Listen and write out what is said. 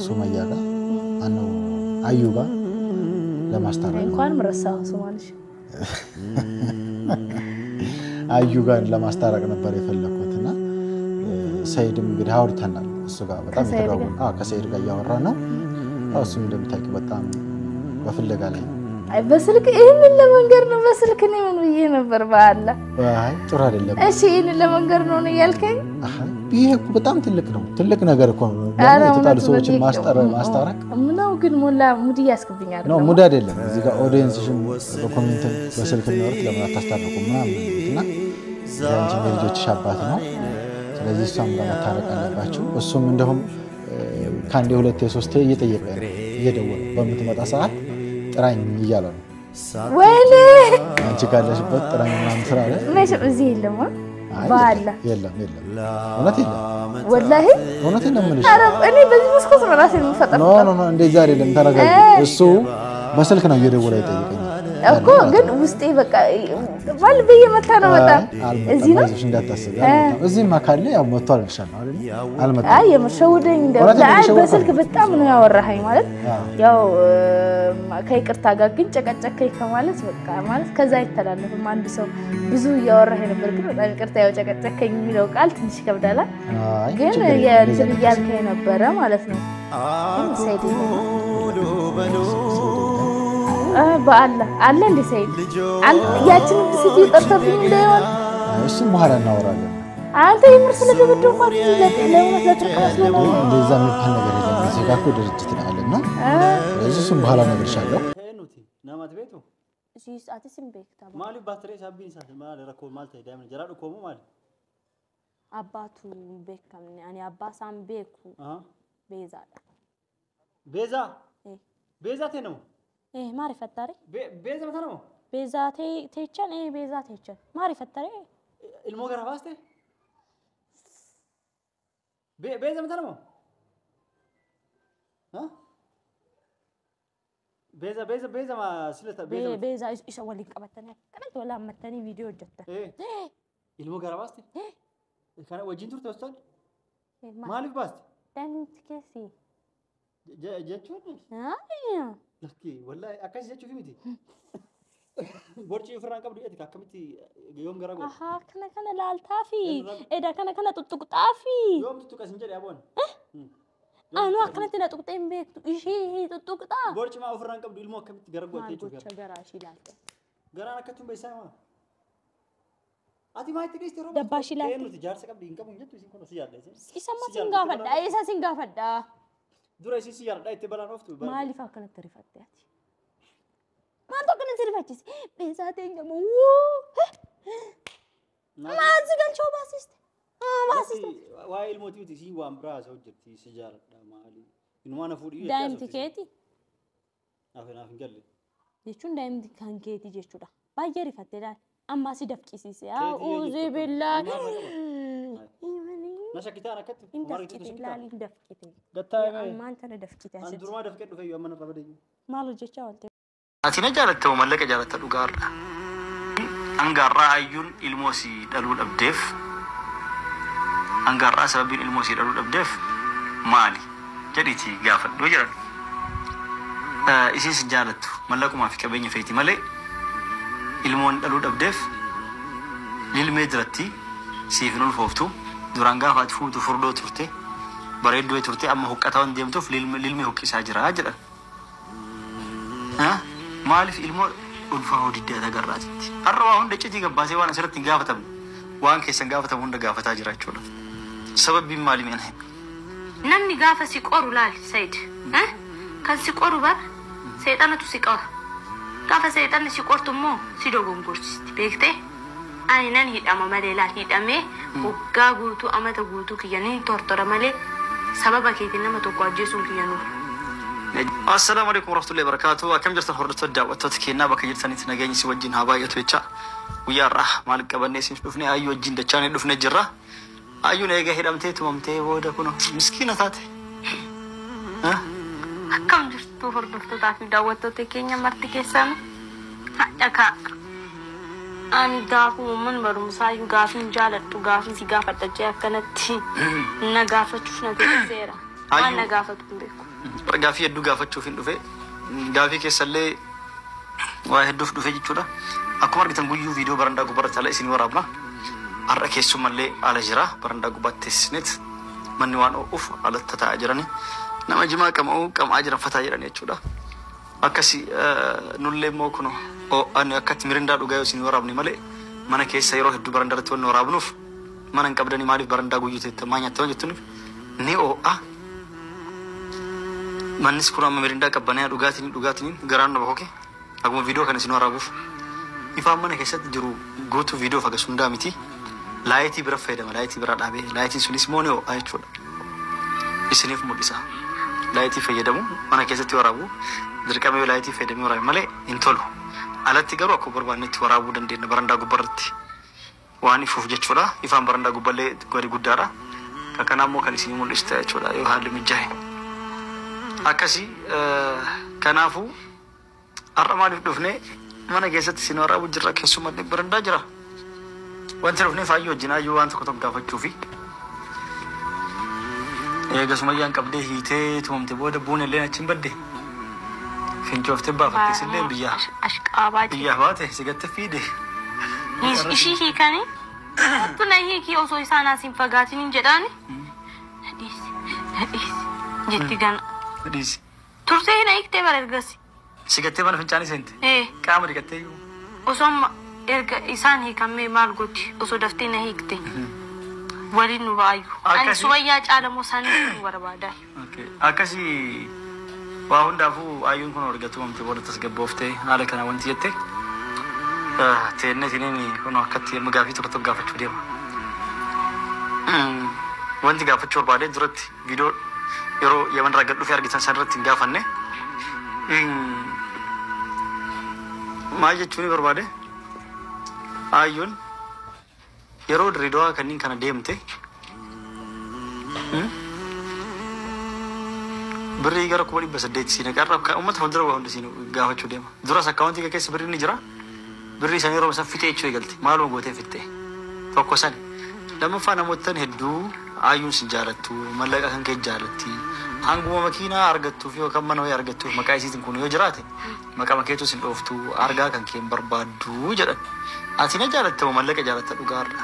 ከሱማያ ጋር አዩ ጋር ለማስታረቅ እንኳን ምረሳው ሱማልሽ አዩ ጋር ለማስታረቅ ነበር የፈለኩትና ሰይድም እንግዲህ አውርተናል እሱ ጋር በጣም የተራው ከሰይድ ጋር ያወራና እሱም እንደምታውቂ በጣም በፍለጋ ላይ አይ በስልክ ይሄን ለመንገር ነው በስልክ ነው ምን ነበር ባላ አይ ጥሩ አይደለም እሺ ይሄን ለመንገር ነው ያልከኝ ይሄ እኮ በጣም ትልቅ ነገር እኮ ነው የተጣሉ ሰዎችን ማስታረቅ ምነው ግን ሞላ ሙዲ ያስከብኛል ነው ሙዲ አይደለም እዚህ ጋር ኦዲየንስሽን በኮሜንት በስልክ ነው ለምን አታስታርቁ ምናምን እና ዛንጂ ልጆች አባት ነው ስለዚህ እሷም ጋር መታረቅ አለባችሁ እሱም እንደውም ካንዴ ሁለቴ ሶስቴ እየጠየቀ እየደወለ በመጥመጣ ሰዓት ጥራኝ ይያለ ነው ወይኔ አንቺ ካለሽበት ጥራኝ ምናምን ስራ አለ መቼ እዚህ የለም ባላ የለም እውነት የለም ወላሂ እውነት ነው የምልሽ ኧረ እኔ በዚህ መስኮት ነው ራሴን የምፈጠር ኖ እንደዛ አይደለም ተረጋጊ እሱ በስልክ ነው እየደወለ ይጠይቀኝ እኮ ግን ውስጤ በቃ ባልቤ የመታ ነው በጣም እዚህ ነው እንዳታስብ እዚህ ማካለ ያው መጥቷል ልሻል አይደል አልመጣ አይ የመሸውደኝ እንደው በስልክ በጣም ነው ያወራኸኝ ማለት ያው ከይቅርታ ጋር ግን ጨቀጨከኝ ከማለት በቃ ማለት ከዛ አይተላለፍም አንድ ሰው ብዙ ያወራኸኝ ነበር ግን በጣም ይቅርታ ያው ጨቀጨከኝ የሚለው ቃል ትንሽ ከብዳላ ግን የእንትን እያልከኝ ነበረ ማለት ነው ሰይድ በአላ አለ እንደ ሰይድ ያችን ሲቲ ጠርተብኝ እንደሆነ እሺ በኋላ እናወራለን አንተ የምር ስለደብደው ማለት ለምን ለተቀመጥ ነው እንደዛ የሚባል ነገር የለም እዚህ ጋር እኮ ድርጅት ነው ያለና ስለዚህ እሱም በኋላ ነግርሻለሁ ኑቲ ናማት ቤቱ እሺ አትስም ቤክታ ማሊ ባትሬ ሳቢን ሳት ማለ ረኮ ማልተ ዳይመን ጀራዱ ኮሙ ማለ አባቱ ቤከም ያኔ አባሳም ቤኩ ቤዛ ነው ማሪ ፈታሪ ቤዛ መተነው ቤዛ ተይቸን ቤዛ ተይቸን ማሪ ፈታሪ ilmo garabaste ቤዛ መተነው ها ቤዛ ማ ስለታ ቤዛ ይሰወልኝ ቀበተነ ቀበተ ወላ መተኒ ቪዲዮ ጀተ ilmo garabaste kana wajin turte ወስቷል ማሊፍ ባስት ደንት ከሲ ጀቹን አያ ለኪ ወላሂ አካሽ ጀቹ ፊሚቲ ቦርጪ ፍራን ቀብዱ እት ካከምቲ ዮም ገራጎ አሃ ከነ ላልታፊ ኤዳ ከነ ጥጥቁጣፊ ዮም ጥጥቁስ እንጀር ያቦን አኑ አከነተ ጥጥቁጤም ቤት እሺ ጥጥቁጣ ቦርጪ ማ ፍራን ቀብዱ ilmo ከምቲ ገረጎ ተይቹ ገራሽ ይላል ገራና ከቱም በይሳማ አቲ ማይት ዲስት ሮባ ደባሽ ይላል እኑ ትጃርሰ ቀብዱ እንቀሙ እንጀቱ ሲንኮ ሲያለ ይሰማ ሲንጋፈዳ አይሳ ሲንጋፈዳ ዱራይ ሲያር ዳይት በላን ወፍቱ ማሊፋ ከነተ ሪፈትያት ማንቶ ከነተ ሪፈትስ ቤዛቴን ገሞ ማዝጋቸው ባሲስት ባሲስት ዋይል ሞቲቪቲ ሲዋን ብራስ ወጅቲ ሲጃር ዳማሊ ኢንዋና ፉዲ ዳይም ቲኬቲ አፈና ፍንገል jechuun daa'imti kan keetii jechuudha baay'ee rifatteedhaan amma si dafqisiise yaa uuzee billaa نشكتان أكتر مريت تشكتان دفكتي قطعة ما أنت دفكتي أنا درما دفكت في يوم أنا ربدي ما له جت شاولت أتينا جالت تو ملك جالت تلوجار أنجار رأيون الموسي دلول أبدف أنجار رأس سببين الموسي دلول أبدف مالي جريتي جافت وجرا إيش جالت ملكو ما في كبيني فيتي ملك المون دلول أبدف للمدرتي سيفنول فوفتو duranga fatfu tu furdo turte baredo turte amma huqqatawan deemtuuf lilmi huqqisa jira jedhan ha maalif ilmo ulfa hodidda tagarraati arwa hunda citi gabbaase waan asirratti gaafatam waan keessan gaafatam hunda gaafata jiraachuudha sababbi maali meen namni gaafa si qoru laal sayd ha kan si qoru bar seetanatu si qora gaafa seetan si qortummo si dogongorsisti beekte ani nan hidhama malee laal hidhamee waggaa guutuu amata guutuu kiyyanii tortora malee sababa keetiin nama tokko ajjeesuun kiyyanuu. Assalaamu alaykum warahmatullahi wabarakatuh. Akkam jirtan hordoftoota daawwattoota keenyaa bakka jirtanitti nageenyi si wajjin haa baay'atu jecha guyyaarraa maal qabannee siif dhufne ayyuu wajjin dachaanii dhufne jirra. Ayyuun eega hidhamtee tumamtee booda kun miskiina taate. Akkam jirtu hordoftootaa fi daawwattoota keenya marti keessan hadhakaa. Ani gaafu man barumsaa yu gaafin jaaladhu gaafin si gaafadha jee akkanatti na gaafachuuf na teesseera. Waan gaafatu beeku. Gaafii hedduu gaafachuuf hin dhufe. Gaafii keessallee waa hedduuf dhufe jechuudha. Akkuma argitan guyyuu viidiyoo barandaa gubbaarratti ala isin waraabna. Har'a keessumallee ala jira barandaa gubbaattis net manni waan oofuuf alatti taa'aa jirani. Nama jimaa qamaa jiran fataa jedhan jechuudha. Akkasi nullee immoo kuno ani akkatti mirindaa dhugaa yoo isin waraabne malee mana keessa yeroo hedduu barandaatti waan waraabnuuf mana hin qabdanii maaliif barandaa guyyuu ta'e maa nyaattee waan jettuun ni oo'a. Mannis kun amma mirindaa qabbanaa dhugaatiin garaan nama koke akkuma viidiyoo kana isin waraabuuf ifaan mana keessatti jiru guutuu viidiyoo faga sundaa miti laayitii bira fayyadama laayitii bira dhaabee laayitiin sunis moo ni oo'a jechuudha. Isiniif mul'isa laayitii fayyadamu mana keessatti waraabu dirqamee laayitii fayyadamee waraabu malee hin tolu. Alatti garuu akkuma barbaannetti waraabuu dandeenya barandaa gubbaarratti waan ifuuf jechuudha. Ifaan barandaa gubballee gadi guddaadha. Kana ammoo kan isin mul'ista jechuudha yoo haalli mijaa'e. Akkasi kanaafuu har'a maaliif dhufne mana keessatti isin waraabu jirra keessumallee barandaa jira. Wanti dhufne faayyoo wajjin ayyuu waan tokko gaafachuufi. Eegasumayyaan qabdee hiitee tumamte booda buun illee achiin badde. Fincooftee baafattes illee biyyaa baate sigatte fiide. Ishii hiikanii tuna hiikii osoo isaan asiin fagaatiin hin jedhaani. Nadhiisi jetti gana. Nadhiisi. Tursee hin hiiktee bara ergasi. Sigattee mana fincaanii seente. Qaama dhiqattee iyyuu. Osoo erga isaan hiikamee maal gooti osoo daftee na hiikte. Waliin nu baay'u. Ani suwayyaa caalamoo isaanii nu barbaadaa. Akkasii waa hundaafuu ayyuun kun argatu wanti booda tasgabbooftee haala kana wanti jette teenne siniin kun akkatti gaafii tokko gaafachuu deema. Wanti gaafachuu barbaade duratti viidiyoo yeroo yaman irraa gad dhufee argitan san irratti hin gaafanne maal jechuun barbaade ayyuun yeroo Dirreedawaa kanneen kana deemte birrii gara 800 siin qarrab uummata fuuldura waa hundi siin gaafachuu deema. Duras akkaawuntii keessa birrii ni jira. Birrii san yeroo san fixee jechuu eegalte maaluma gootee fixee tokko san lammaffaa namoota hedduu ayyuun sin jaalattu mallaqa kan kee jaalatti hanguma makiinaa argattuuf yookaan mana wayii argattuuf maqaa isiitiin kun yoo jiraate maqaa makeetu sin dhooftu argaa kan kee barbaaddu jedhan ati na jaalattamu mallaqa jaalatta dhugaarra.